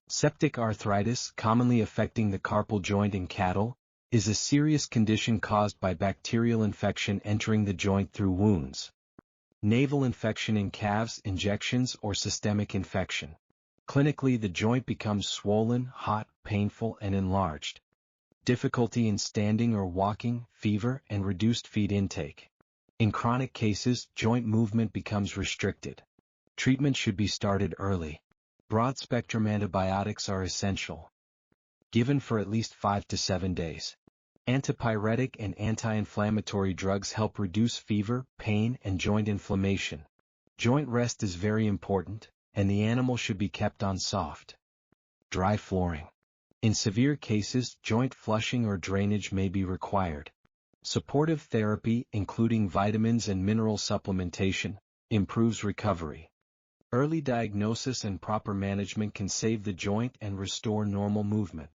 Septic arthritis, commonly affecting the carpal joint in cattle, is a serious condition caused by bacterial infection entering the joint through wounds. Naval infection in calves, injections, or systemic infection. Clinically, the joint becomes swollen, hot, painful, and enlarged. Difficulty in standing or walking, fever, and reduced feed intake. In chronic cases, joint movement becomes restricted. Treatment should be started early. Broad-spectrum antibiotics are essential, given for at least 5 to 7 days. Antipyretic and anti-inflammatory drugs help reduce fever, pain, and joint inflammation. Joint rest is very important, and the animal should be kept on soft, dry flooring. In severe cases, joint flushing or drainage may be required. Supportive therapy, including vitamins and mineral supplementation, improves recovery. Early diagnosis and proper management can save the joint and restore normal movement.